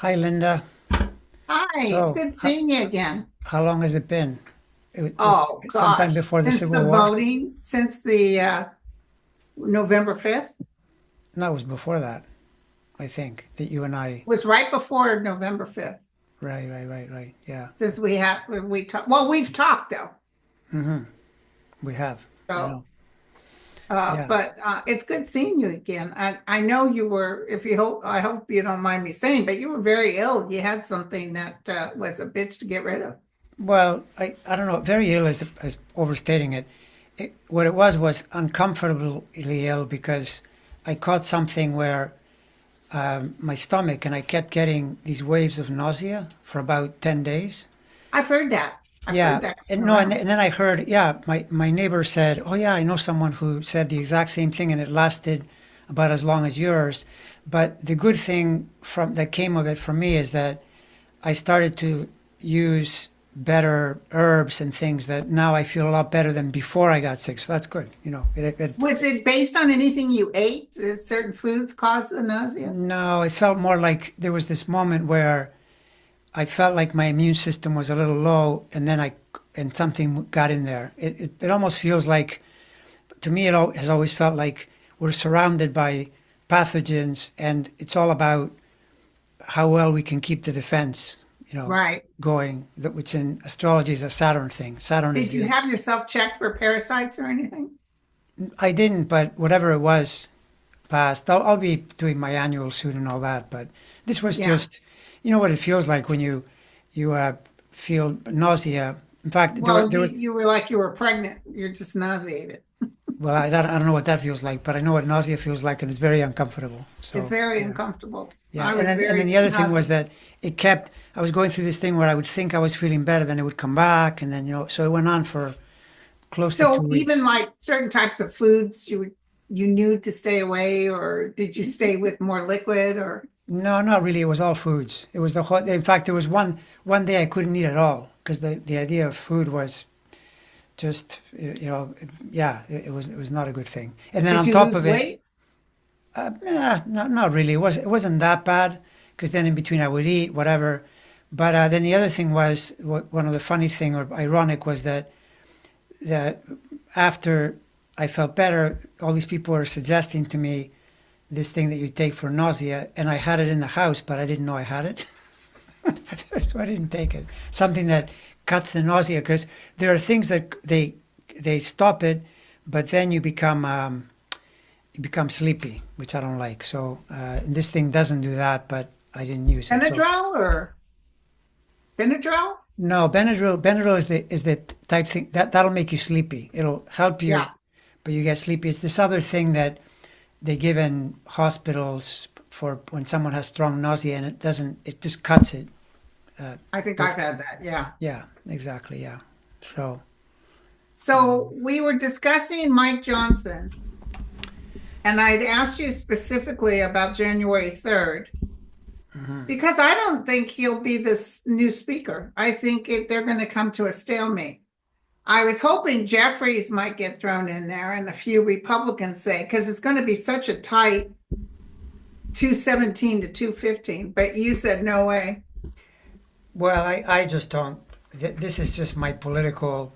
Hi, Linda. Hi, So, good seeing you again. how long has it been? Was Oh it sometime gosh, before the since Civil the War? voting, since the November 5th, No, it was before that, I think, that you and I. was right before November 5th, Right. Yeah. since we talked. Well, we've talked though. We have. I So, know. Yeah. but it's good seeing you again. I know you were, if you hope, I hope you don't mind me saying, but you were very ill. You had something that was a bitch to get rid of. Well, I don't know. Very ill is overstating it. What it was uncomfortably ill because I caught something where my stomach and I kept getting these waves of nausea for about 10 days. I've heard that. I've heard Yeah, that and no, around. and then I heard, yeah, my neighbor said, oh yeah, I know someone who said the exact same thing, and it lasted about as long as yours. But the good thing from that came of it for me is that I started to use better herbs and things that now I feel a lot better than before I got sick. So that's good. Was it based on anything you ate? Did certain foods cause the nausea? No, it felt more like there was this moment where I felt like my immune system was a little low, and then and something got in there. It almost feels like, to me, has always felt like we're surrounded by pathogens, and it's all about how well we can keep the defense, Right. going. Which in astrology is a Saturn thing. Saturn is Did you the. have yourself checked for parasites or anything? I didn't, but whatever it was passed. I'll be doing my annual soon and all that. But this was Yeah. just, what it feels like when you feel nausea. In fact, Well, there was. you were like you were pregnant. You're just nauseated. Well, I don't know what that feels like, but I know what nausea feels like, and it's very uncomfortable. It's So very yeah. uncomfortable. Yeah, I and was then very the other thing was nauseated. that it kept. I was going through this thing where I would think I was feeling better, then it would come back, and then so it went on for close to two So even weeks. like certain types of foods you knew to stay away, or did you stay with more liquid or No, not really. It was all foods. It was the whole. In fact, there was one day I couldn't eat at all because the idea of food was just yeah, it was not a good thing. And then did on you top lose of it, weight? not really. It wasn't that bad because then in between I would eat whatever. But then the other thing was one of the funny thing or ironic was that after I felt better, all these people were suggesting to me this thing that you take for nausea, and I had it in the house, but I didn't know I had it, so I didn't take it. Something that cuts the nausea because there are things that they stop it, but then you become sleepy, which I don't like. So this thing doesn't do that, but I didn't use it. So Benadryl or Benadryl? no, Benadryl is the type thing that'll make you sleepy. It'll help you, Yeah, but you get sleepy. It's this other thing that they give in hospitals for when someone has strong nausea, and it doesn't. It just cuts it. Uh, I think I've had that. Yeah. yeah, exactly. Yeah. So So we were discussing Mike Johnson, and I'd asked you specifically about January 3rd because I don't think he'll be this new speaker. I think they're going to come to a stalemate. I was hoping Jeffries might get thrown in there and a few Republicans say, because it's going to be such a tight 217 to 215. But you said no way. well, I just don't. This is just my political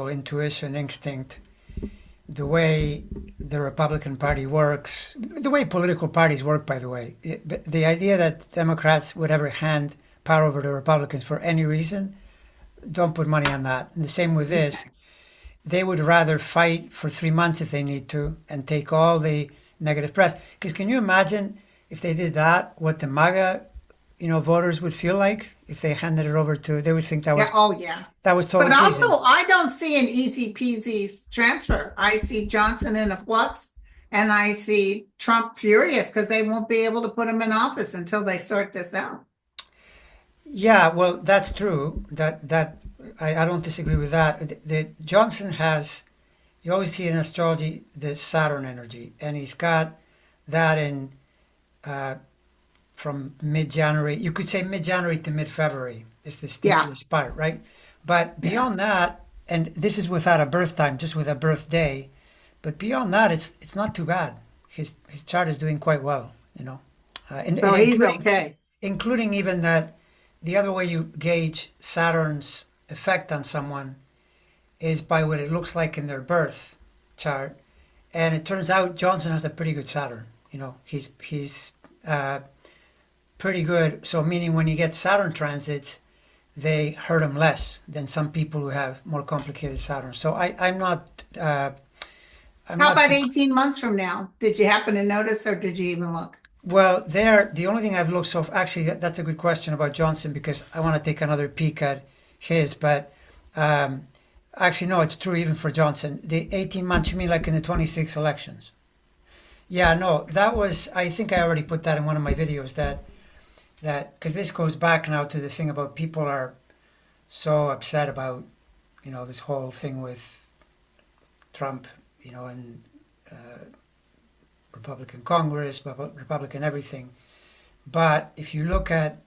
intuition instinct. The way the Republican Party works, the way political parties work, by the way, the idea that Democrats would ever hand power over to Republicans for any reason, don't put money on that. And the same with this. They would rather fight for 3 months if they need to and take all the negative press. Because can you imagine if they did that, what the MAGA, voters would feel like if they handed it over to? They would think that Yeah. was Oh, yeah. that was But total treason. also, I don't see an easy peasy transfer. I see Johnson in a flux, and I see Trump furious because they won't be able to put him in office until they sort this out. Yeah, well, that's true. I don't disagree with that. The Johnson has. You always see in astrology the Saturn energy, and he's got that in uh, from mid-January. You could say mid-January to mid-February is the Yeah. steepiest part, right? But Yeah. beyond that, and this is without a birth time, just with a birthday. But beyond that, it's not too bad. His chart is doing quite well. So and he's okay. including even that the other way you gauge Saturn's effect on someone is by what it looks like in their birth chart. And it turns out Johnson has a pretty good Saturn. He's pretty good. So meaning when you get Saturn transits, they hurt him less than some people who have more complicated Saturn. So I'm How not about too 18 months from now? Did you happen to notice or did you even look? well. There, the only thing I've looked so actually that's a good question about Johnson because I want to take another peek at his, but um, actually no, it's true even for Johnson. The 18 months, you mean like in the 26 elections? Yeah, no, that was. I think I already put that in one of my videos. That because this goes back now to the thing about people are so upset about this whole thing with Trump, and Republican Congress, Republican everything. But if you look at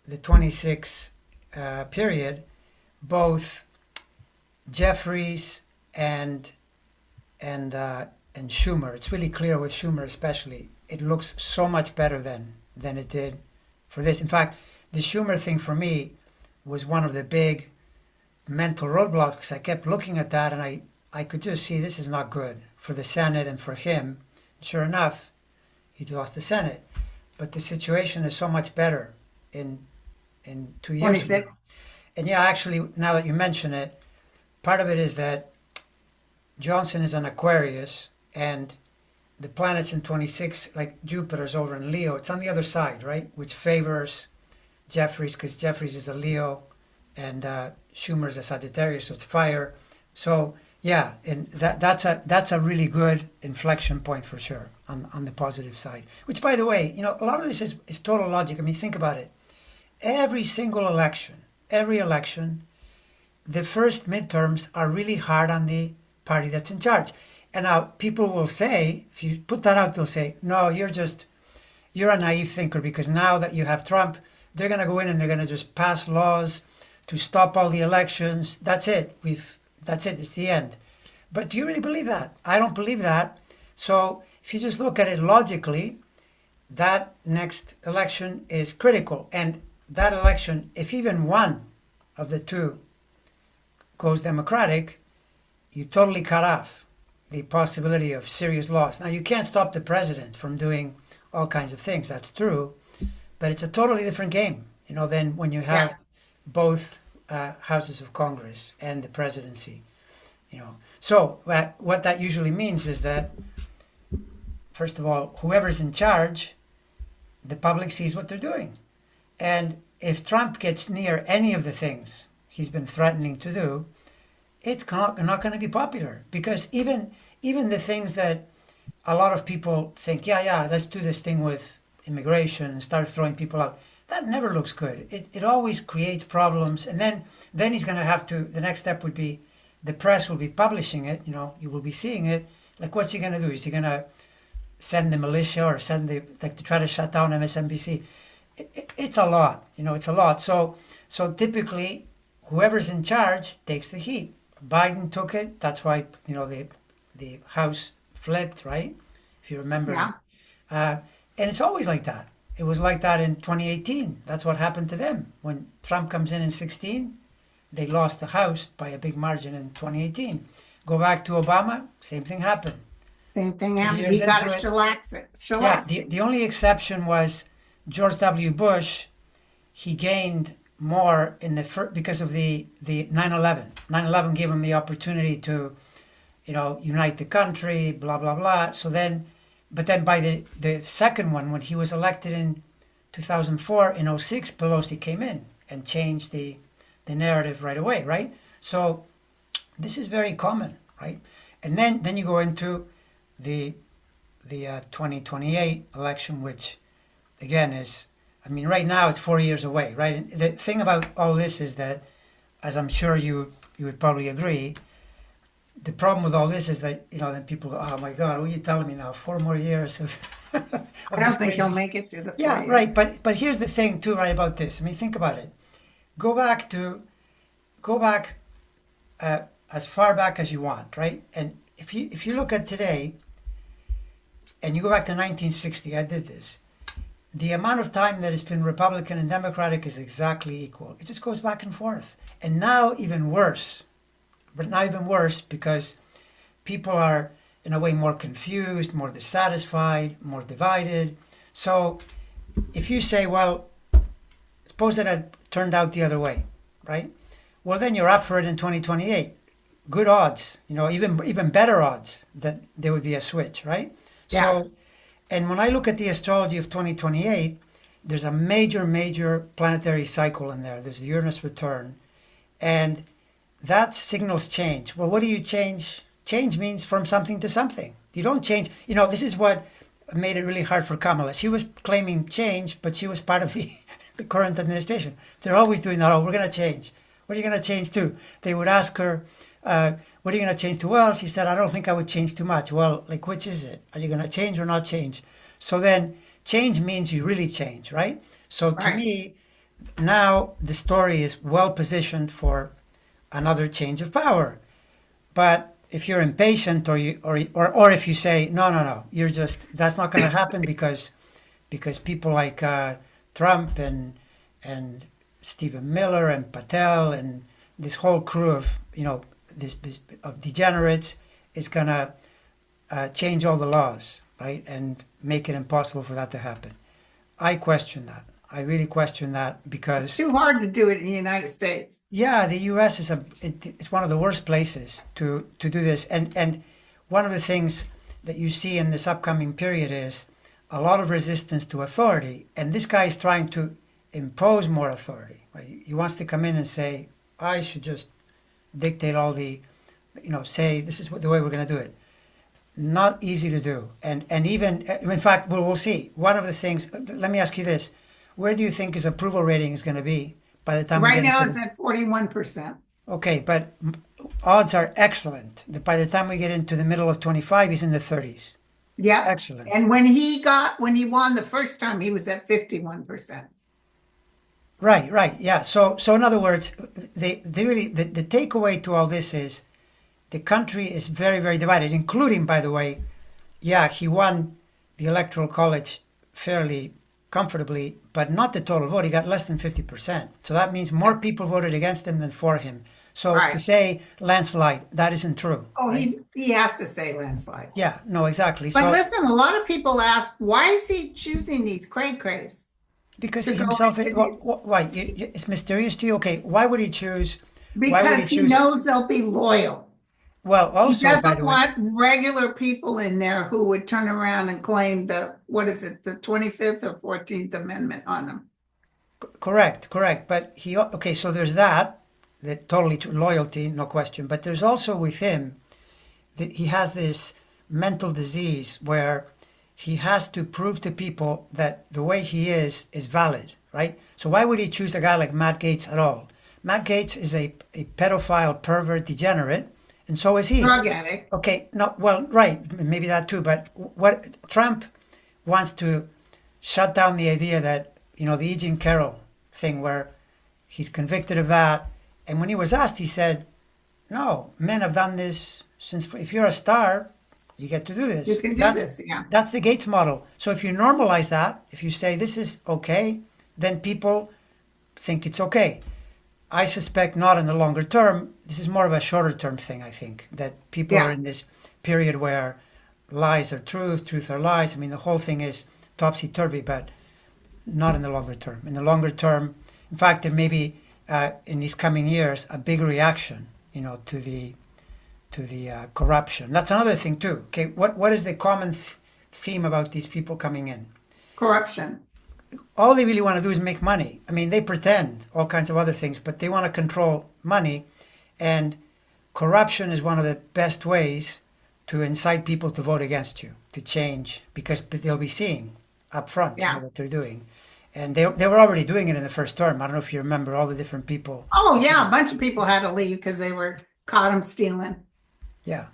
the 26 period, both Jeffries and and Schumer, it's really clear with Schumer especially, it looks so much better than it did for this. In fact, the Schumer thing for me was one of the big mental roadblocks. I kept looking at that and I could just see this is not good for the Senate and for him. Sure enough, he lost the Senate. But the situation is so much better in 2 years from 26. now. And yeah, actually, now that you mention it, part of it is that Johnson is an Aquarius and the planets in 26, like Jupiter's over in Leo, it's on the other side, right? Which favors Jeffries because Jeffries is a Leo and Schumer is a Sagittarius, so it's fire. So yeah, and that's a really good inflection point for sure on the positive side. Which, by the way, a lot of this is total logic. I mean, think about it. Every single election, every election, the first midterms are really hard on the party that's in charge. And now people will say, if you put that out, they'll say, no, you're a naive thinker because now that you have Trump, they're going to go in and they're going to just pass laws to stop all the elections. That's it. That's it. It's the end. But do you really believe that? I don't believe that. So if you just look at it logically, that next election is critical. And that election, if even one of the two goes Democratic, you totally cut off the possibility of serious loss. Now, you can't stop the president from doing all kinds of things. That's true. But it's a totally different game, than when you Yeah. have both houses of Congress and the presidency. So what that usually means is that, first of all, whoever's in charge, the public sees what they're doing. And if Trump gets near any of the things he's been threatening to do, it's not going to be popular because even the things that a lot of people think, yeah, let's do this thing with immigration and start throwing people out. That never looks good. It always creates problems. And then he's going to have to, the next step would be the press will be publishing it. You will be seeing it. Like, what's he going to do? Is he going to send the militia or to try to shut down MSNBC? It's a lot. It's a lot. So typically, whoever's in charge takes the heat. Biden took it. That's why the House flipped, right? If you remember. Yeah. And it's always like that. It was like that in 2018. That's what happened to them. When Trump comes in 16, they lost the House by a big margin in 2018. Go back to Obama, same thing happened. Same thing 2 happened. years He got into to it. shellax it. Yeah, Shellax. the only exception was George W. Bush. He gained more in the because of the 9/11. 9/11 gave him the opportunity to, unite the country, blah blah blah. But then by the second one, when he was elected in 2004, in '06, Pelosi came in and changed the narrative right away, right? So this is very common, right? And then you go into the 2028 election, which again is, I mean, right now it's 4 years away, right? And the thing about all this is that, as I'm sure you would probably agree, the problem with all this is that, then people go, oh my God, what are you telling me now? 4 more years of, I of don't this think he'll crazy. make it through the 4 Yeah, years. right. But here's the thing too, right, about this. I mean, think about it. Go back to go back as far back as you want, right? And if you look at today and you go back to 1960, I did this. the amount of time that it's been Republican and Democratic is exactly equal. It just goes back and forth. And now even worse, but now even worse because people are in a way more confused, more dissatisfied, more divided. So if you say, well, suppose that it turned out the other way, right? Well, then you're up for it in 2028. Good odds, even better odds that there would be a switch, right? Yeah. So, and when I look at the astrology of 2028, there's a major planetary cycle in there. There's the Uranus return, and that signals change. Well, what do you change? Change means from something to something. You don't change. This is what made it really hard for Kamala. She was claiming change, but she was part of the current administration. They're always doing that. Oh, we're going to change. What are you going to change to? They would ask her, what are you going to change to? Well, she said, I don't think I would change too much. Well, like, which is it? Are you going to change or not change? So then change means you really change, right? So to Right. me, now the story is well positioned for another change of power. But if you're impatient or if you say, no, that's not going to happen because people like Trump and Stephen Miller and Patel and this whole crew of this of degenerates is going to change all the laws, right, and make it impossible for that to happen. I question that. I really question that It's because too hard to do it in the United States. yeah, the U.S. It's one of the worst places to do this, and one of the things that you see in this upcoming period is a lot of resistance to authority, and this guy is trying to impose more authority. Right? He wants to come in and say, I should just dictate all say this is the way we're going to do it. Not easy to do, and even in fact, we'll see. One of the things. Let me ask you this: where do you think his approval rating is going to be by the time we Right get now into it's at 41%. Okay, but odds are excellent. By the time we get into the middle of 25, he's in the 30s. Yep. Excellent. And when he won the first time, he was at 51%. Right. Yeah. So in other words, they really the takeaway to all this is the country is very divided, including, by the way, yeah, he won the electoral college fairly comfortably, but not the total vote. He got less than 50%. So that means more people voted against him than for him. So to Right. say landslide, that isn't true, Oh, right? he has to say landslide. Yeah, no, exactly. But So listen, a lot of people ask, why is he choosing these crays because to he go himself, into these? why? It's mysterious to you. Okay, why would he choose? Why would he Because he choose? knows they'll be loyal. Well, He also, by doesn't the way, want regular people in there who would turn around and claim what is it, the 25th or 14th Amendment on them. correct. But okay, so there's that totally true, loyalty, no question. But there's also with him that he has this mental disease where he has to prove to people that the way he is valid, right? So why would he choose a guy like Matt Gaetz at all? Matt Gaetz is a pedophile, pervert, degenerate, and so is he. Drug addict. Okay, no, well, right, maybe that too, but what Trump wants to shut down the idea that, the E. Jean Carroll thing where he's convicted of that. And when he was asked, he said, no, men have done this since, if you're a star, you get to do this. You can do this, yeah. That's the Gates model. So if you normalize that, if you say this is okay, then people think it's okay. I suspect not in the longer term. This is more of a shorter term thing, I think, that people are Yeah. in this period where lies are truth, truth are lies. I mean, the whole thing is topsy-turvy, but not in the longer term. In the longer term, in fact, there may be, in these coming years, a big reaction, to the corruption. That's another thing too. Okay, what is the common theme about these people coming in? Corruption. All they really want to do is make money. I mean, they pretend all kinds of other things, but they want to control money, and corruption is one of the best ways to incite people to vote against you, to change, because they'll be seeing up front Yeah. what they're doing. And they were already doing it in the first term. I don't know if you remember all the different people. Oh, yeah, a bunch of people had to leave because they were caught him stealing. Yeah,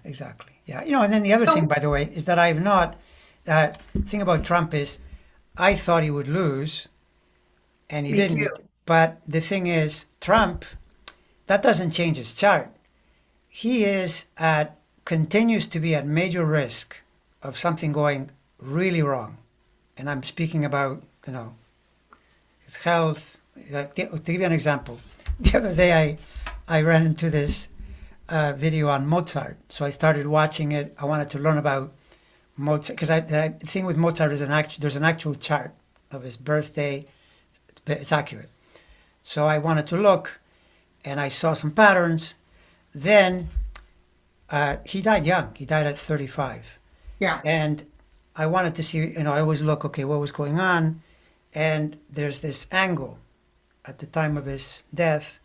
exactly. Yeah, and then the other thing, by the way, is that I've not. Thing about Trump is, I thought he would lose, and he Me didn't. too. But the thing is, Trump, that doesn't change his chart. He continues to be at major risk of something going really wrong. and I'm speaking about, his health. Like, to give you an example, the other day I ran into this video on Mozart. So I started watching it. I wanted to learn about Mozart because the thing with Mozart is there's an actual chart of his birthday. It's accurate. So I wanted to look, and I saw some patterns. Then he died young. He died at 35. Yeah. And I wanted to see, I always look, okay, what was going on? And there's this angle at the time of his death.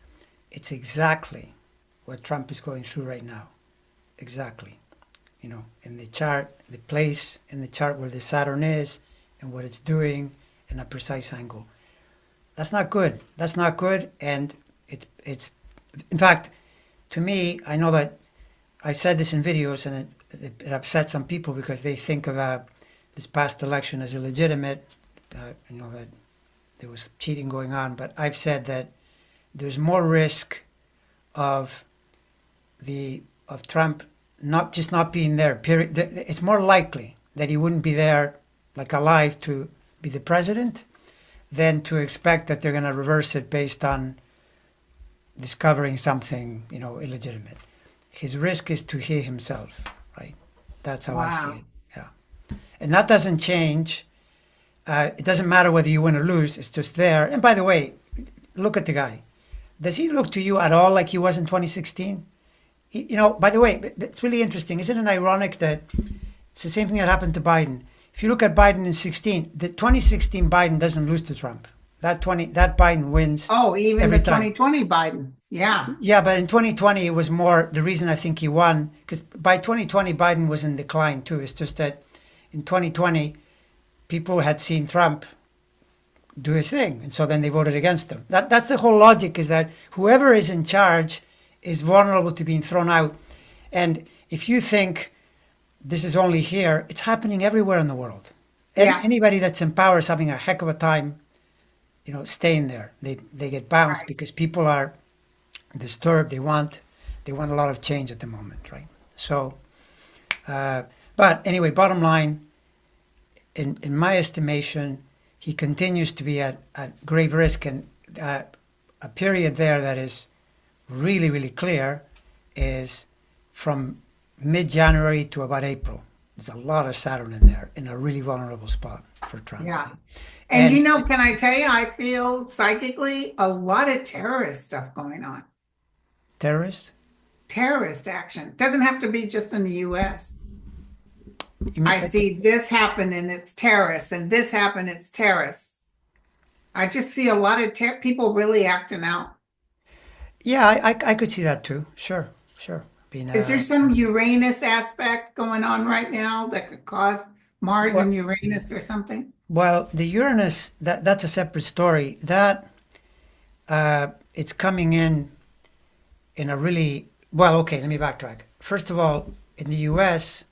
It's exactly what Trump is going through right now. Exactly. In the chart, the place in the chart where the Saturn is and what it's doing in a precise angle. That's not good. That's not good. And it's in fact, to me, I know that I've said this in videos, and it upsets some people because they think of this past election as illegitimate, that there was cheating going on. But I've said that there's more risk of Trump not being there. Period. It's more likely that he wouldn't be there, like alive, to be the president, than to expect that they're going to reverse it based on discovering something, illegitimate. His risk is to he himself, right? That's how I see it. Yeah, and that doesn't change. It doesn't matter whether you win or lose. It's just there. And by the way, look at the guy. Does he look to you at all like he was in 2016? By the way, it's really interesting. Isn't it ironic that it's the same thing that happened to Biden? If you look at Biden in 16, the 2016 Biden doesn't lose to Trump. That Biden wins. Oh, even every the time. 2020 Biden. Yeah. Yeah, but in 2020 it was more the reason I think he won, because by 2020 Biden was in decline too. It's just that in 2020 people had seen Trump do his thing, and so then they voted against him. That's the whole logic, is that whoever is in charge is vulnerable to being thrown out. And if you think this is only here, it's happening everywhere in the world. Yes. Anybody that's in power is having a heck of a time, staying there. They get bounced, right, because people are disturbed. They want a lot of change at the moment, right? So, but anyway, bottom line, in my estimation, he continues to be at grave risk, and a period there that is really, really clear is from mid-January to about April. There's a lot of Saturn in there, in a really vulnerable spot for Trump. Yeah. And can I tell you, I feel psychically a lot of terrorist stuff going on. Terrorist? Terrorist action. Doesn't have to be just in the U.S. I see this happen and it's terrorists, and this happen, it's terrorists. I just see a lot of people really acting out. Yeah, I could see that too. Sure. Is there some Uranus aspect going on right now that could cause Mars and Uranus or something? Well, the Uranus, that's a separate story. That it's coming in a really, well, okay, let me backtrack. First of all, in the U.S.,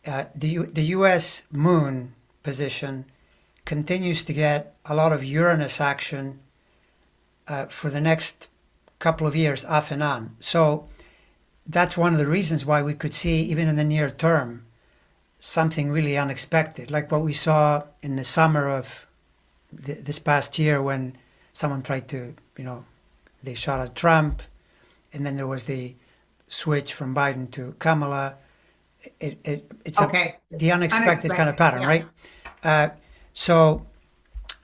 the U.S. moon position continues to get a lot of Uranus action for the next couple of years, off and on. So that's one of the reasons why we could see, even in the near term, something really unexpected, like what we saw in the summer of this past year, when someone tried to, they shot at Trump, and then there was the switch from Biden to Kamala. It's okay. The unexpected kind of pattern, yeah, right? So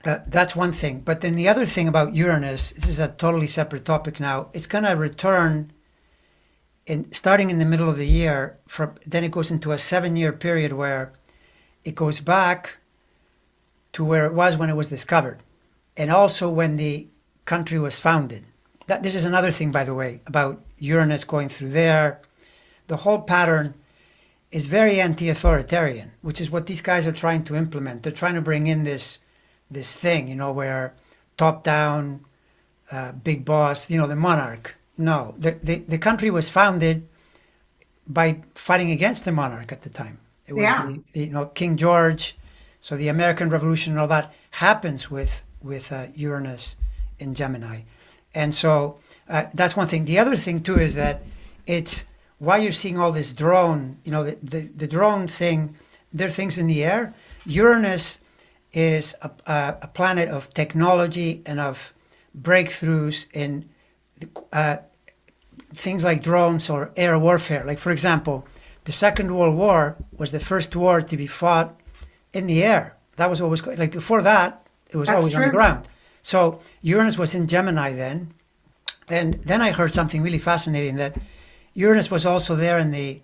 that's one thing. But then the other thing about Uranus, this is a totally separate topic now. It's going to return starting in the middle of the year. Then it goes into a 7-year period where it goes back to where it was when it was discovered, and also when the country was founded. This is another thing, by the way, about Uranus going through there. The whole pattern is very anti-authoritarian, which is what these guys are trying to implement. They're trying to bring in this thing, where top-down, big boss, the monarch. No, the country was founded by fighting against the monarch at the time. It was King George. So the American Revolution and all that happens with Uranus in Gemini. And so that's one thing. The other thing, too, is that it's why you're seeing all this drone, the drone thing, there are things in the air. Uranus is a planet of technology and of breakthroughs in uh, things like drones or air warfare. Like, for example, the Second World War was the first war to be fought in the air. That was what was like before that, it was That's always on the true. ground. So Uranus was in Gemini then. And then I heard something really fascinating that Uranus was also there in the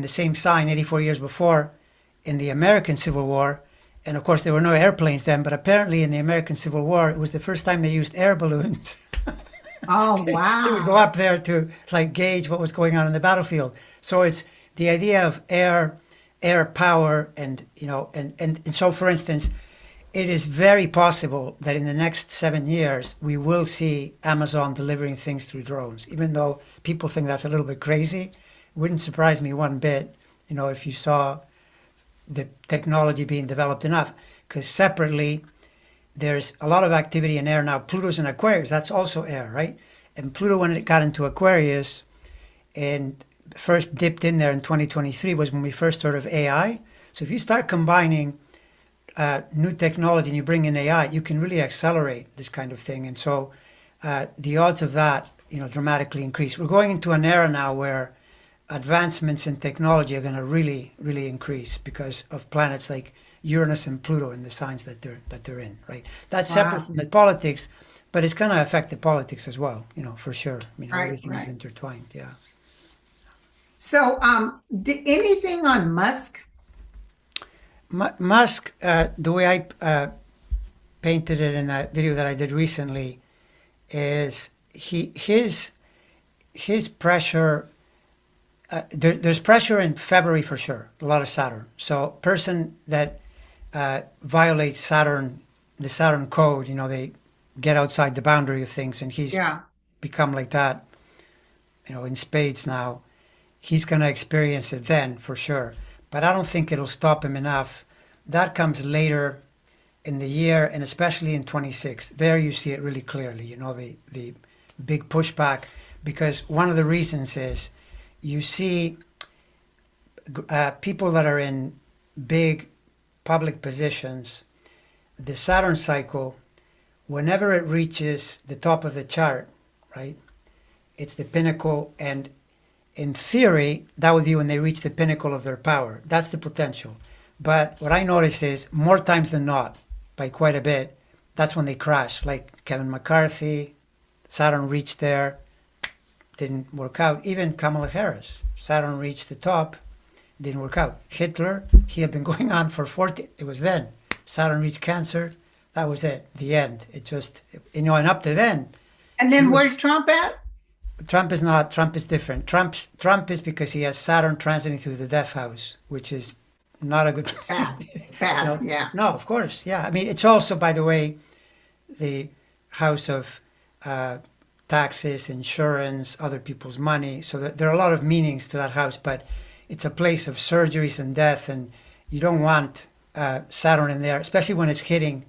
same sign 84 years before in the American Civil War. And of course, there were no airplanes then, but apparently in the American Civil War, it was the first time they used air balloons. Oh, They would go wow. up there to like gauge what was going on in the battlefield. So it's the idea of air power, and and so for instance, it is very possible that in the next 7 years we will see Amazon delivering things through drones. Even though people think that's a little bit crazy, it wouldn't surprise me one bit. If you saw the technology being developed enough, because separately there's a lot of activity in air now. Pluto's in Aquarius, that's also air, right? And Pluto, when it got into Aquarius and first dipped in there in 2023, was when we first heard of AI. So if you start combining new technology and you bring in AI, you can really accelerate this kind of thing. And so the odds of that, dramatically increase. We're going into an era now where advancements in technology are going to really, really increase because of planets like Uranus and Pluto and the signs that they're in. Right. That's separate Wow. from the politics, but it's going to affect the politics as well. For sure. Right, Everything is right. intertwined. Yeah. So, anything on Musk? Musk, the way I painted it in that video that I did recently, is his pressure. There's pressure in February for sure. A lot of Saturn. So person that violates Saturn, the Saturn code, they get outside the boundary of things, and he's Yeah. become like that, in spades now. He's going to experience it then for sure. But I don't think it'll stop him enough. That comes later in the year, and especially in 26. There you see it really clearly, the big pushback, because one of the reasons is you see people that are in big public positions, the Saturn cycle, whenever it reaches the top of the chart, right, it's the pinnacle. And in theory, that would be when they reach the pinnacle of their power. That's the potential. But what I notice is more times than not, by quite a bit, that's when they crash. Like Kevin McCarthy, Saturn reached there, didn't work out. Even Kamala Harris, Saturn reached the top, didn't work out. Hitler, he had been going on for 40, it was then. Saturn reached Cancer, that was it, the end. It just, and up to then, And he then was where's Trump at? Trump is not. Trump is different. Trump is because he has Saturn transiting through the death house, which is not a good. Bad. you Bad. know, Yeah. no, of course, yeah. I mean, it's also, by the way, the house of uh, taxes, insurance, other people's money. So there are a lot of meanings to that house, but it's a place of surgeries and death, and you don't want Saturn in there, especially when it's hitting.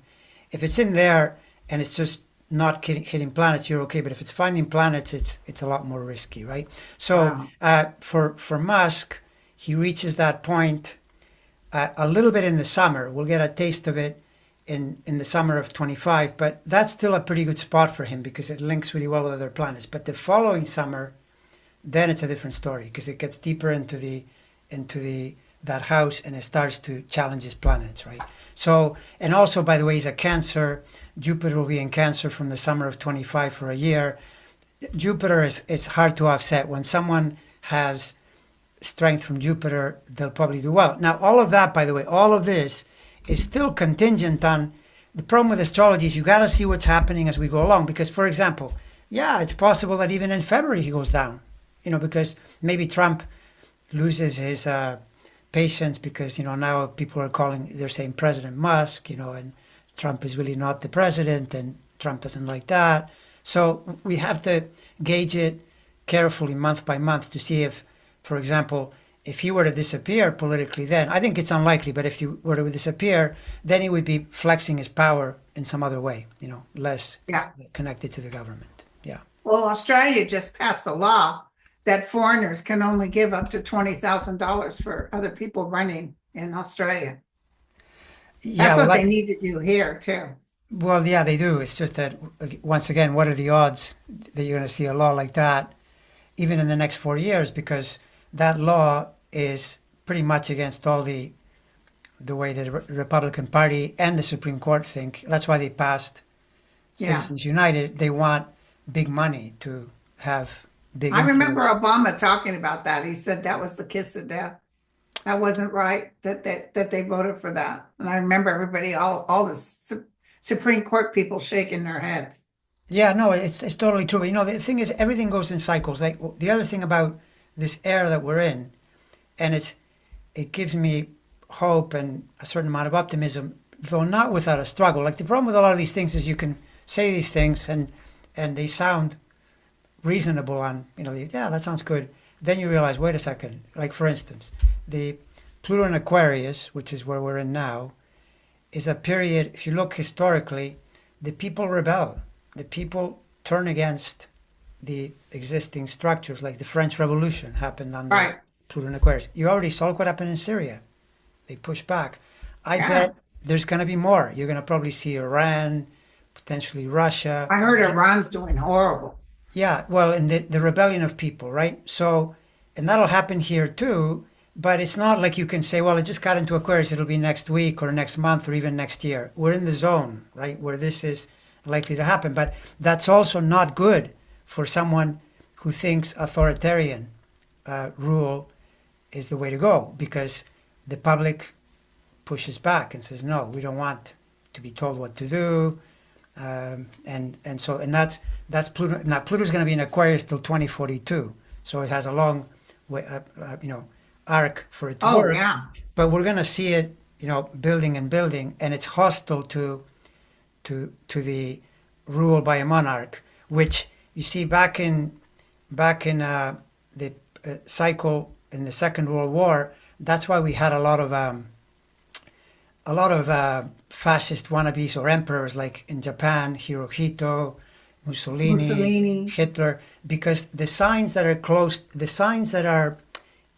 If it's in there and it's just not hitting planets, you're okay. But if it's finding planets, it's a lot more risky, right? So Wow. for Musk, he reaches that point a little bit in the summer. We'll get a taste of it in the summer of 25, but that's still a pretty good spot for him because it links really well with other planets. But the following summer, then it's a different story because it gets deeper into the that house and it starts to challenge his planets, right? So, and also, by the way, he's a Cancer. Jupiter will be in Cancer from the summer of 25 for a year. Jupiter is hard to offset. When someone has strength from Jupiter, they'll probably do well. Now, all of that, by the way, all of this is still contingent on the problem with astrology is you got to see what's happening as we go along. Because, for example, yeah, it's possible that even in February he goes down, because maybe Trump loses his patience because, now people are they're saying President Musk, and Trump is really not the president and Trump doesn't like that. So we have to gauge it carefully month by month to see if, for example, if he were to disappear politically, then I think it's unlikely, but if he were to disappear, then he would be flexing his power in some other way, less Yeah. connected to the government. Yeah. Well, Australia just passed a law that foreigners can only give up to $20,000 for other people running in Australia. Yeah, That's well, what they need to do here too. yeah, they do. It's just that once again, what are the odds that you're going to see a law like that even in the next 4 years? Because that law is pretty much against all the way the Republican Party and the Supreme Court think. That's why they passed Yeah. Citizens United. They want big money to have big I remember influence. Obama talking about that. He said that was the kiss of death. That wasn't right that they voted for that. And I remember everybody, all the Supreme Court people shaking their heads. Yeah, no, it's totally true. But, the thing is, everything goes in cycles. Like the other thing about this era that we're in, and it gives me hope and a certain amount of optimism, though not without a struggle. Like the problem with a lot of these things is you can say these things and they sound reasonable on, yeah, that sounds good. Then you realize, wait a second. Like for instance, the Pluto in Aquarius, which is where we're in now, is a period. If you look historically, the people rebel. The people turn against the existing structures, like the French Revolution happened under Right. Pluto in Aquarius. You already saw what happened in Syria. They pushed back. I Yeah. bet there's going to be more. You're going to probably see Iran, potentially Russia. I heard Iran's doing horrible. Yeah, well, and the rebellion of people, right? So, and that'll happen here too, but it's not like you can say, well, it just got into Aquarius, it'll be next week or next month or even next year. We're in the zone, right, where this is likely to happen. But that's also not good for someone who thinks authoritarian rule is the way to go, because the public pushes back and says, no, we don't want to be told what to do. And that's Pluto. Now Pluto's going to be in Aquarius till 2042, so it has a long way, arc for it to Oh, work. yeah. But we're going to see it, building and building, and it's hostile to the rule by a monarch, which you see back in the cycle in the Second World War. That's why we had a lot of fascist wannabes or emperors, like in Japan, Hirohito, Mussolini, Mussolini. Hitler, because the signs that are close, the signs that are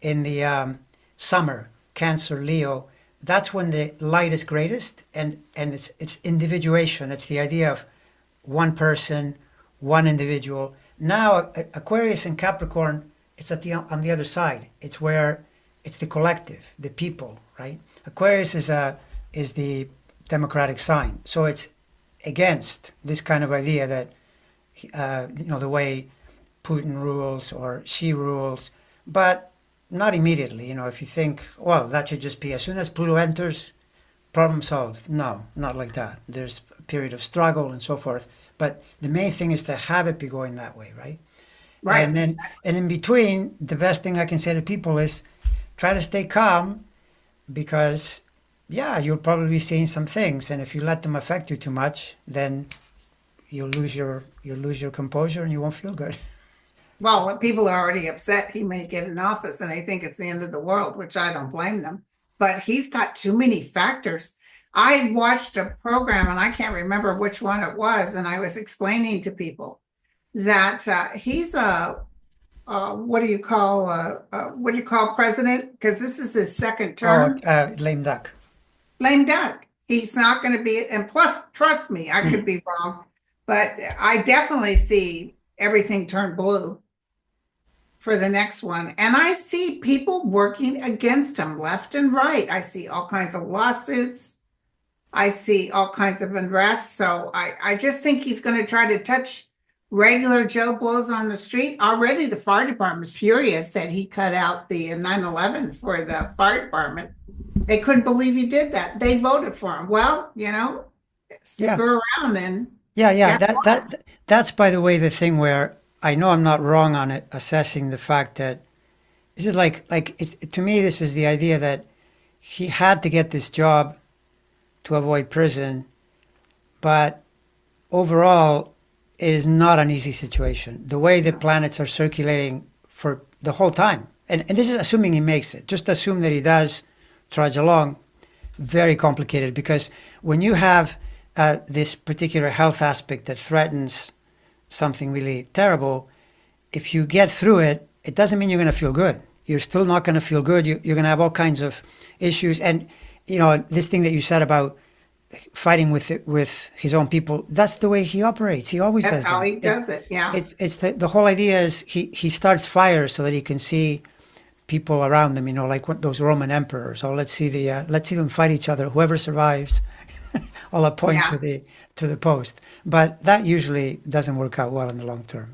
in the summer, Cancer, Leo, that's when the light is greatest, and it's individuation. It's the idea of one person, one individual. Now Aquarius and Capricorn, it's on the other side. It's where it's the collective, the people, right? Aquarius is the democratic sign, so it's against this kind of idea that the way Putin rules or Xi rules, but not immediately. If you think, well, that should just be as soon as Pluto enters, problem solved. No, not like that. There's a period of struggle and so forth. But the main thing is to have it be going that way, right? Right. And in between, the best thing I can say to people is try to stay calm, because yeah, you'll probably be seeing some things, and if you let them affect you too much, then you'll lose your composure and you won't feel good. Well, when people are already upset he may get in office and they think it's the end of the world, which I don't blame them. But he's got too many factors. I watched a program and I can't remember which one it was, and I was explaining to people that he's a what do you call president? Because this is his second Oh, term. lame duck. Lame duck. He's not going to be, and plus, trust me, I could be wrong, but I definitely see everything turn blue for the next one. And I see people working against him left and right. I see all kinds of lawsuits. I see all kinds of unrest. So I just think he's going to try to touch regular Joe Blows on the street. Already the fire department's furious that he cut out the 9/11 for the fire department. They couldn't believe he did that. They voted for him. Well, Yeah, screw around and yeah. guess That's, by the way, the thing where I know I'm not wrong on it, assessing the fact that this is like it's, to me, this is the idea that he had to get this job to avoid prison, but overall, it is not an easy situation. The way the planets are circulating for the whole time, and this is assuming he makes it. Just assume that he does trudge along. Very complicated, because when you have this particular health aspect that threatens something really terrible, if you get through it, it doesn't mean you're going to feel good. You're still not going to feel good. You're going to have all kinds of issues, and this thing that you said about fighting with his own people, that's the way he operates. He always That's does how that. he does it. Yeah. It's the whole idea is he starts fires so that he can see people around them, like those Roman emperors. Oh, let's see them fight each other. Whoever survives, I'll appoint Yeah. to the post. But that usually doesn't work out well in the long term.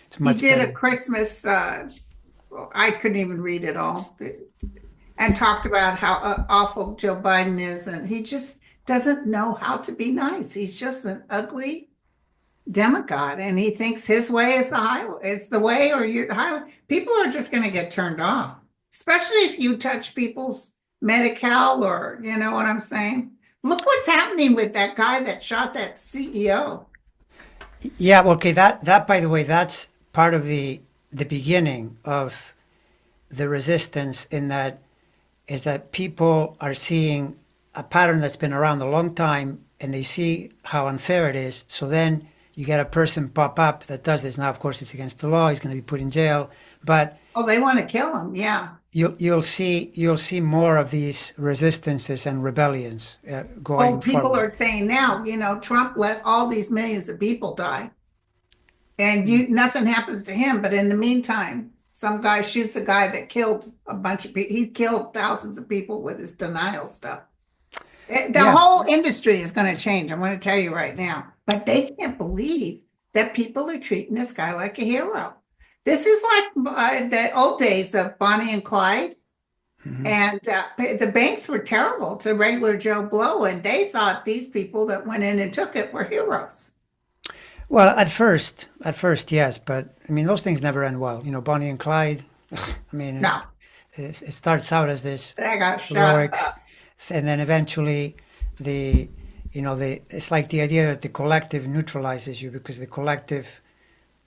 It's He much did a better. Christmas, well, I couldn't even read it all, and talked about how awful Joe Biden is. And he just doesn't know how to be nice. He's just an ugly demagogue. And he thinks his way is the highway, is the way, or your highway. People are just going to get turned off, especially if you touch people's Medi-Cal, or, you know what I'm saying? Look what's happening with that guy that shot that CEO. Yeah, well, okay. That by the way, that's part of the beginning of the resistance. In that is that people are seeing a pattern that's been around a long time, and they see how unfair it is. So then you get a person pop up that does this. Now, of course, it's against the law. He's going to be put in jail. But Oh, they want to kill him. Yeah. you'll see more of these resistances and rebellions Oh, going people forward. are saying now, Trump let all these millions of people die, and nothing happens to him. But in the meantime, some guy shoots a guy that killed a bunch of people. He killed thousands of people with his denial stuff. The Yeah, whole industry is going to change. I'm going to tell you right now. But they can't believe that people are treating this guy like a hero. This is like the old days of Bonnie and Clyde. hmm And the banks were terrible to regular Joe Blow, and they thought these people that went in and took it were heroes. Well, at first, yes, but I mean, those things never end well. Bonnie and Clyde. I mean, No, it starts out as this they got shot heroic, up. and then eventually the it's like the idea that the collective neutralizes you, because the collective,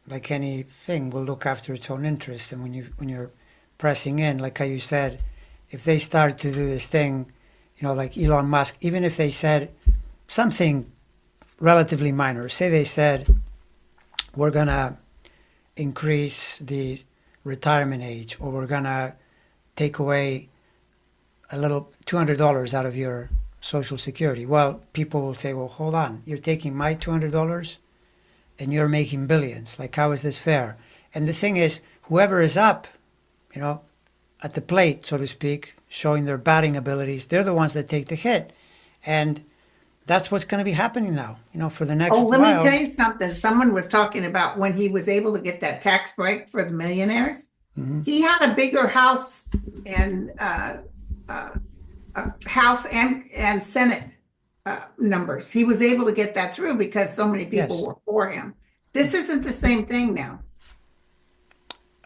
like anything, will look after its own interests. And when you're pressing in, like how you said, if they start to do this thing, like Elon Musk, even if they said something relatively minor, say they said we're gonna increase the retirement age, or we're gonna take away a little $200 out of your social security. Well, people will say, well, hold on, you're taking my $200 and you're making billions. Like, how is this fair? And the thing is, whoever is up, you know, at the plate, so to speak, showing their batting abilities, they're the ones that take the hit. And that's what's going to be happening now, for the Oh, next let me tell while. you something. Someone was talking about when he was able to get that tax break for the millionaires. Hmm. He had a bigger house and uh, House and Senate numbers. He was able to get that through because so many people Yes. were for him. This isn't the same thing now.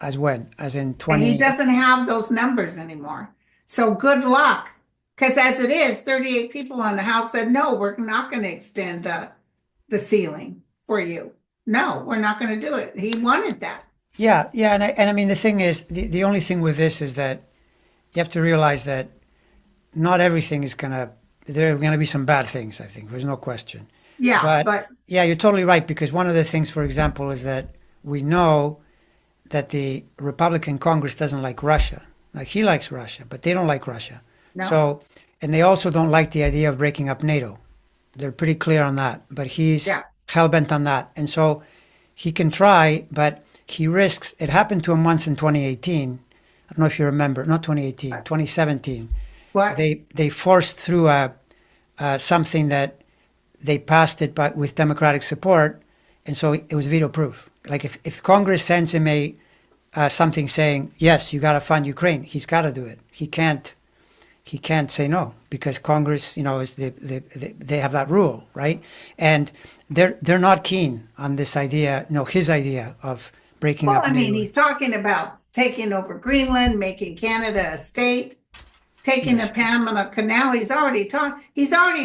As when? As in And he 20. doesn't have those numbers anymore. So good luck. Because as it is, 38 people on the House said, no, we're not going to extend the ceiling for you. No, we're not going to do it. He wanted that. Yeah, yeah. And I mean, the thing is, the only thing with this is that you have to realize that not everything is going to, there are going to be some bad things, I think. There's no question. Yeah, But but yeah, you're totally right, because one of the things, for example, is that we know that the Republican Congress doesn't like Russia. Like, he likes Russia, but they don't like Russia. no. So, and they also don't like the idea of breaking up NATO. They're pretty clear on that, but he's Yeah. hell bent on that. And so he can try, but he risks. It happened to him once in 2018. I don't know if you remember, not 2018, 2017. What? They forced through something that they passed it with Democratic support, and so it was veto proof. Like, if Congress sends him something saying, yes, you got to fund Ukraine, he's got to do it. He can't say no, because Congress, is they have that rule, right? And they're not keen on this idea, his idea of breaking Well, up I mean, NATO. he's talking about taking over Greenland, making Canada a state, taking the Yes. Panama Canal. He's already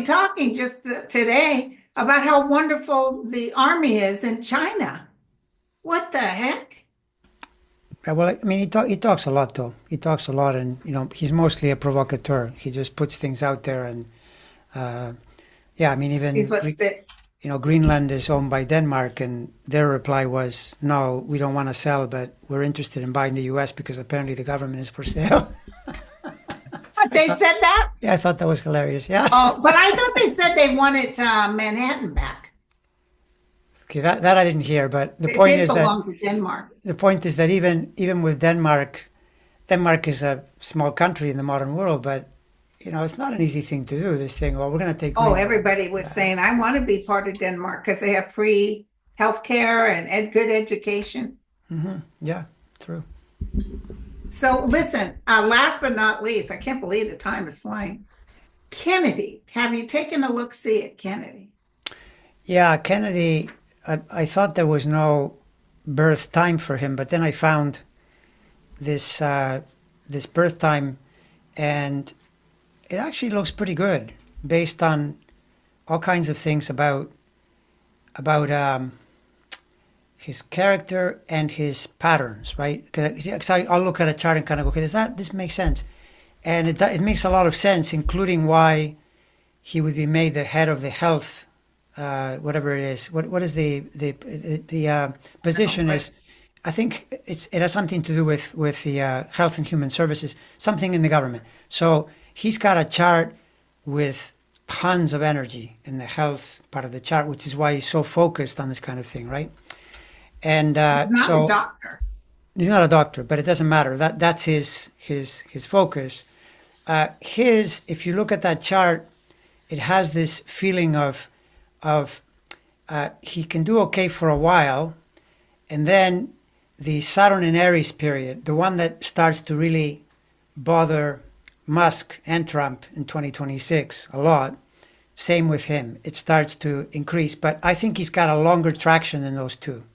talking just today about how wonderful the army is in China. What the heck? Well, I mean, he talks a lot, though. He talks a lot, and he's mostly a provocateur. He just puts things out there, and yeah, I mean, He's even what sticks. Greenland is owned by Denmark, and their reply was, "No, we don't want to sell, but we're interested in buying the U.S. because apparently the government is for sale." They said that? Yeah, I thought that was hilarious. Yeah. Oh, but I thought they said they wanted Manhattan back. Okay, that I didn't hear, but It did belong to Denmark. the point is that even with Denmark, Denmark is a small country in the modern world, but it's not an easy thing to do. This thing, well, we're going to take Oh, Greenland. everybody was saying, I want to be part of Denmark because they have free health care and good education. Yeah, true. So listen, last but not least, I can't believe the time is flying. Kennedy, have you taken a look-see at Kennedy? Yeah, Kennedy. I thought there was no birth time for him, but then I found this this birth time, and it actually looks pretty good based on all kinds of things about his character and his patterns, right? Because I'll look at a chart and kind of go, okay, this makes sense, and it makes a lot of sense, including why he would be made the head of the health, whatever it is. What is the position is? I think it has something to do with the health and human services, something in the government. So he's got a chart with tons of energy in the health part of the chart, which is why he's so focused on this kind of thing, right? And Not a so doctor. he's not a doctor, but it doesn't matter. That's his focus. If you look at that chart, it has this feeling of he can do okay for a while, and then the Saturn in Aries period, the one that starts to really bother Musk and Trump in 2026 a lot. Same with him. It starts to increase, but I think he's got a longer traction than those two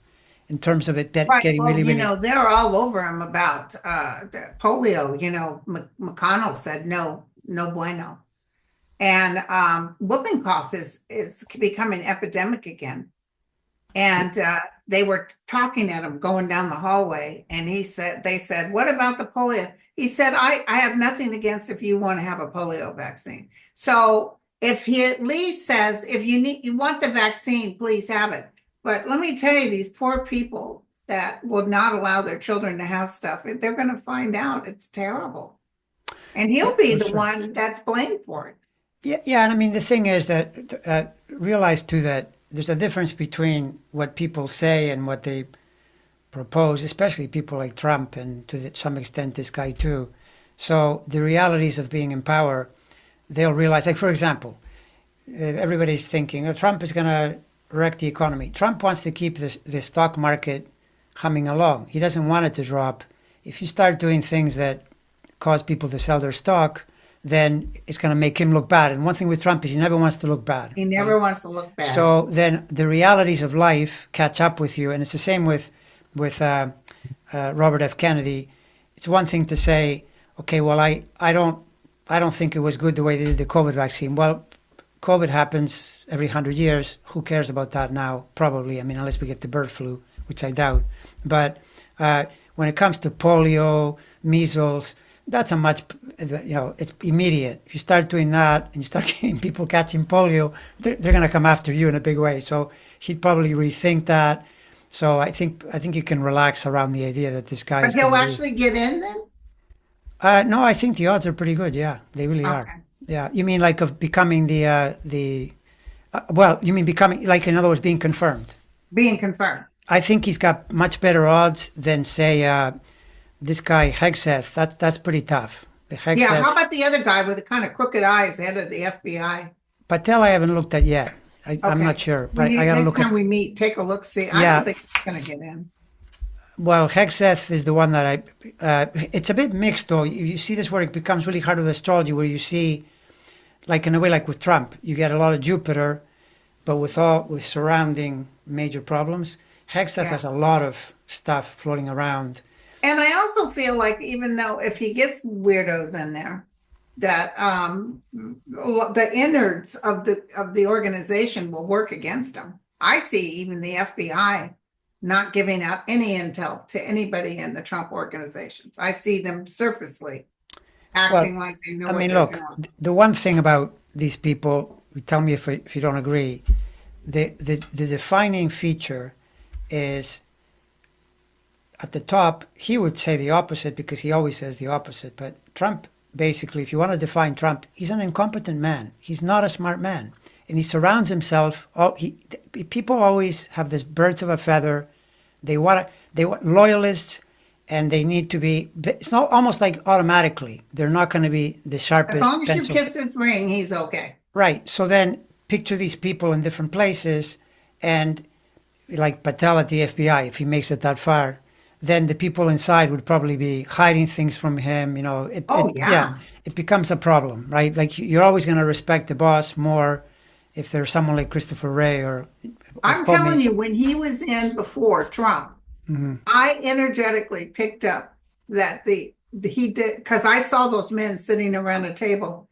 in terms of it Right. getting Well, really, really. they're all over him about the polio. McConnell said no, no bueno. And whooping cough is becoming epidemic again. And they were talking at him going down the hallway, and they said, what about the polio? He said, I have nothing against if you want to have a polio vaccine. So if he at least says, if you want the vaccine, please have it. But let me tell you, these poor people that will not allow their children to have stuff, they're going to find out it's terrible. And he'll be the one that's blamed for it. Yeah, and I mean the thing is that realize too that there's a difference between what people say and what they propose, especially people like Trump and to some extent this guy too. So the realities of being in power, they'll realize. Like for example, everybody's thinking, oh, Trump is going to wreck the economy. Trump wants to keep the stock market humming along. He doesn't want it to drop. If you start doing things that cause people to sell their stock, then it's going to make him look bad. And one thing with Trump is he never wants to look bad. He never wants to look bad. So then the realities of life catch up with you. And it's the same with Robert F. Kennedy. It's one thing to say, okay, well, I don't think it was good the way they did the COVID vaccine. Well, COVID happens every 100 years. Who cares about that now? Probably. I mean, unless we get the bird flu, which I doubt. But when it comes to polio, measles, that's a much, it's immediate. If you start doing that and you start getting people catching polio, they're going to come after you in a big way. So he'd probably rethink that. So I think you can relax around the idea that this guy is. But he'll actually get in then? No, I think the odds are pretty good. Yeah, they really are. Yeah, you mean like of becoming well, you mean becoming, like in other words, being confirmed? Being confirmed. I think he's got much better odds than say this guy Hegseth. That's pretty tough. The Hegseth. Yeah, how about the other guy with the kind of crooked eyes, head of the FBI? Patel, I haven't looked at yet. I'm not sure, but I got to look. Next time we meet, take a look. See, I don't think he's going to get in. Well, Hegseth is the one that it's a bit mixed though. You see this where it becomes really hard with astrology, where you see, like in a way, like with Trump, you get a lot of Jupiter, but with surrounding major problems. Hegseth has a lot of stuff floating around. And I also feel like even though if he gets weirdos in there, that the innards of the organization will work against him. I see even the FBI not giving out any intel to anybody in the Trump organizations. I see them surfacely acting like they know. I mean, look, the one thing about these people, tell me if you don't agree, the defining feature is at the top. He would say the opposite because he always says the opposite. But Trump basically, if you want to define Trump, he's an incompetent man. He's not a smart man, and he surrounds himself. People always have this birds of a feather. They want loyalists, and they need to be. It's not almost like automatically. They're not going to be the As long sharpest as you pencil. kiss his ring, he's okay. Right. So then picture these people in different places, and like Patel at the FBI, if he makes it that far, then the people inside would probably be hiding things from him. Oh, Yeah, yeah. it becomes a problem, right? Like you're always going to respect the boss more if there's someone like Christopher Wray or I'm telling Comey. you, when he was in before Trump, Hmm. I energetically picked up that he did because I saw those men sitting around a table.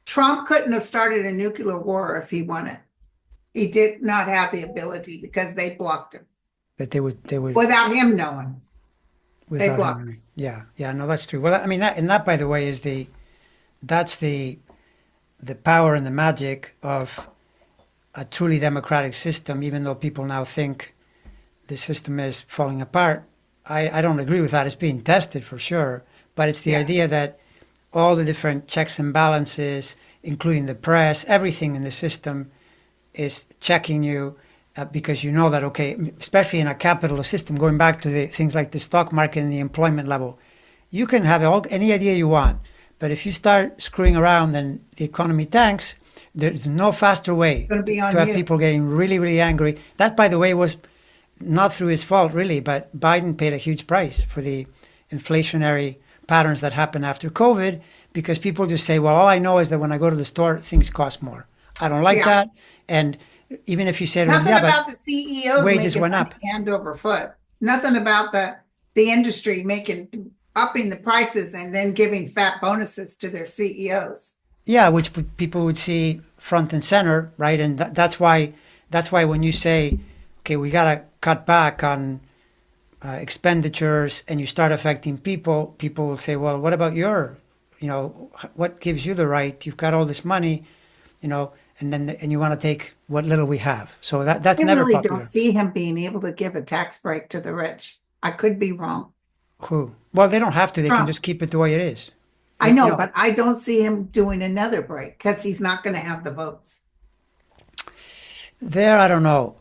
Trump couldn't have started a nuclear war if he wanted. He did not have the ability because they blocked him That they would without him knowing. They without blocked him. Yeah, yeah, no, that's true. Well, I mean that by the way is that's the power and the magic of a truly democratic system, even though people now think the system is falling apart. I don't agree with that. It's being tested for sure, but it's the him. idea that all the different checks and balances, including the press, everything in the system is checking you because you know that, okay, especially in a capitalist system, going back to the things like the stock market and the employment level, you can have any idea you want. But if you start screwing around and the economy tanks, there's no faster way Going to be to on have you. people getting really, really angry. That, by the way, was not through his fault, really, but Biden paid a huge price for the inflationary patterns that happened after COVID because people just say, well, all I know is that when I go to the store, things cost more. I don't like Yeah. that. And even if you say to them, Nothing yeah, but about the CEOs wages making went money up. hand over foot. Nothing about the industry making upping the prices and then giving fat bonuses to their CEOs. Yeah, which people would see front and center, right? And that's why when you say, okay, we got to cut back on expenditures, and you start affecting people, people will say, well, what about what gives you the right? You've got all this money, and you want to take what little we have. So that's I never really don't popular. see him being able to give a tax break to the rich. I could be wrong. Who? Well, they don't have to. They can Trump. just keep it the way it is. I You know, know, but I don't see him doing another break because he's not going to have the votes. there, I don't know.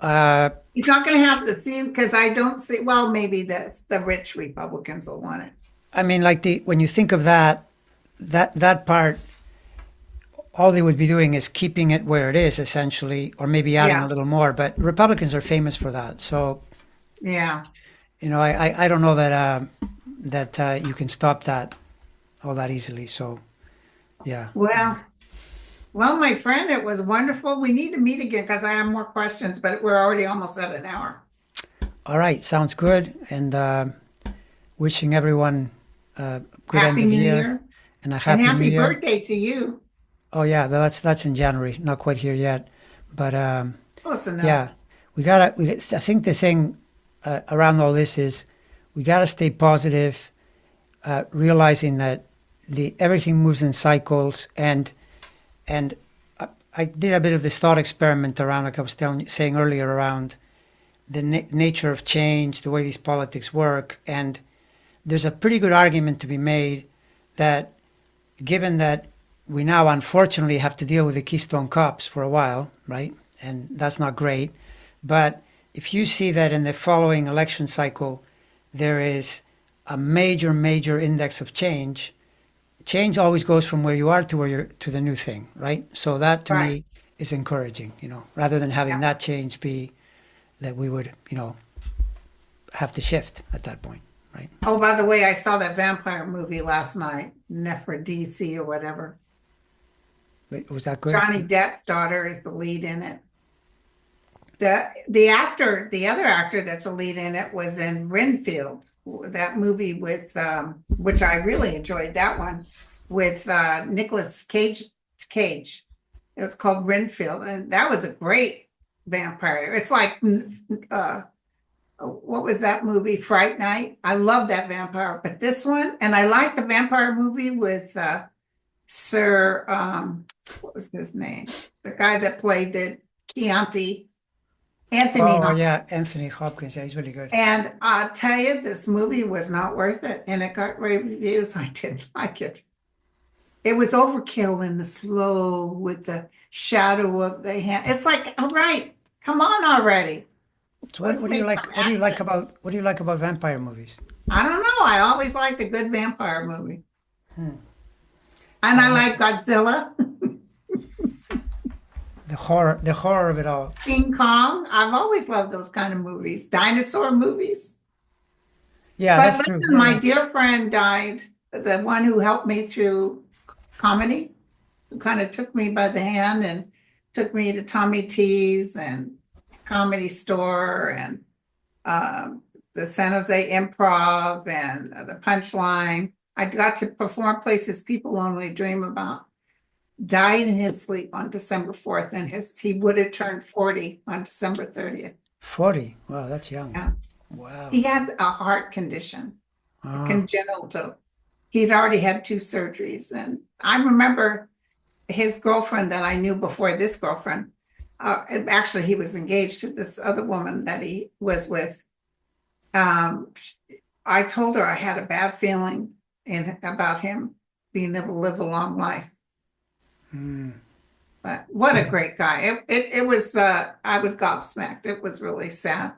He's not going to have the same because I don't see, well, maybe the rich Republicans will want it. I mean, like when you think of that part, all they would be doing is keeping it where it is, essentially, or maybe adding a Yeah. little more. But Republicans are famous for that. So, Yeah. I don't know that you can stop that all that easily. So, yeah. Well, my friend, it was wonderful. We need to meet again because I have more questions, but we're already almost at an hour. All right, sounds good. And wishing everyone a good end Happy of New year Year and a and happy New happy Year. birthday to you. Oh yeah, that's in January. Not quite here yet, but Close enough. yeah, we gotta. I think the thing around all this is we gotta stay positive, realizing that the everything moves in cycles, and I did a bit of this thought experiment around, like I was saying earlier, around the nature of change, the way these politics work, and there's a pretty good argument to be made that given that we now unfortunately have to deal with the Keystone Cops for a while, right? And that's not great. But if you see that in the following election cycle, there is a major, major index of change, change always goes from where you are to where you're to the new thing, right? So that to Right. me is encouraging, rather than having Yeah. that change be that we would, have to shift at that point, right? Oh, by the way, I saw that vampire movie last night, Nephrodisi or whatever. But was that good? Johnny Depp's daughter is the lead in it. The other actor that's a lead in it was in Renfield, that movie with which I really enjoyed that one with Nicolas Cage. Cage. It was called Renfield, and that was a great vampire. It's like what was that movie? Fright Night. I love that vampire, but this one, and I like the vampire movie with Sir what was his name? The guy that played the Chianti, Anthony Oh Hopkins. yeah, Anthony Hopkins. Yeah, he's really good. And I tell you, this movie was not worth it, and it got rave reviews. I didn't like it. It was overkill in the slow with the shadow of the hand. It's like, all right, come on already. So Let's make some action. what do you like about vampire movies? I don't know. I always liked a good vampire movie. Hmm. And I like Godzilla, The horror of it all. King Kong. I've always loved those kind of movies, dinosaur movies. Yeah, But that's true. listen, Yeah, my yeah. dear friend died, the one who helped me through comedy, who kind of took me by the hand and took me to Tommy T's and Comedy Store and the San Jose Improv and the Punchline. I got to perform places people only dream about. Died in his sleep on December 4th, and he would have turned 40 on December 30th. 40. Wow, that's young. Yeah. Wow. He had a heart condition, a Oh, congenital. He'd already had two surgeries. And I remember his girlfriend that I knew before this girlfriend. Actually, he was engaged to this other woman that he was with. Um, I told her I had a bad feeling about him being able to live a long life. mm. But what a great guy. It was, I was gobsmacked. It was really sad.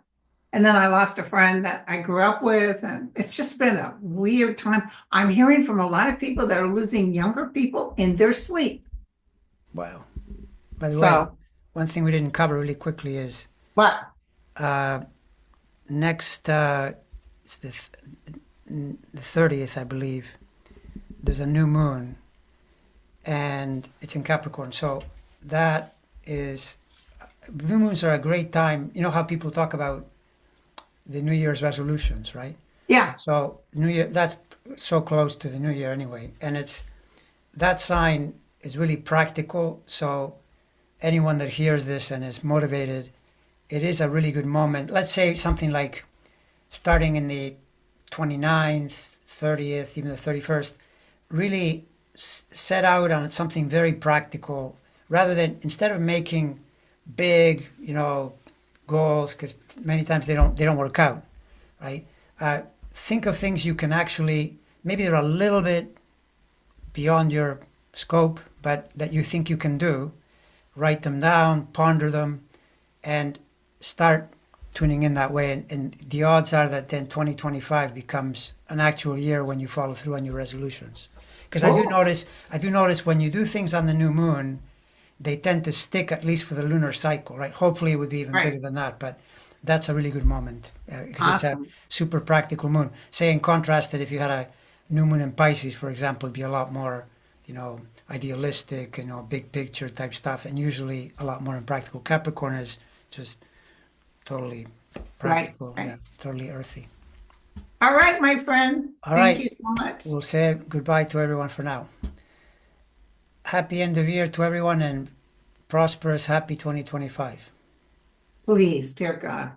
And then I lost a friend that I grew up with, and it's just been a weird time. I'm hearing from a lot of people that are losing younger people in their sleep. Wow. By the way, So, one thing we didn't cover really quickly is but uh, next, it's the 30th, I believe. There's a new moon, and it's in Capricorn. So that is, new moons are a great time. You know how people talk about the New Year's resolutions, right? yeah, So New Year, that's so close to the New Year anyway, and it's that sign is really practical. So anyone that hears this and is motivated, it is a really good moment. Let's say something like starting in the 29th, 30th, even the 31st, really set out on something very practical rather than instead of making big, goals because many times they don't work out, right? Uh, think of things you can actually maybe they're a little bit beyond your scope, but that you think you can do. Write them down, ponder them, and start tuning in that way. And the odds are that then 2025 becomes an actual year when you follow through on your resolutions. Because cool, I do notice when you do things on the new moon, they tend to stick at least for the lunar cycle, right? Hopefully, it would be even right, bigger than that, but that's a really good moment because it's a awesome, super practical moon. Say, in contrast, that if you had a new moon in Pisces, for example, it'd be a lot more, idealistic, big picture type stuff, and usually a lot more impractical. Capricorn is just totally right, practical, yeah, right. totally earthy. All right, my friend. All Thank you right, so much. we'll say goodbye to everyone for now. Happy end of year to everyone and prosperous, happy 2025. Please, dear God.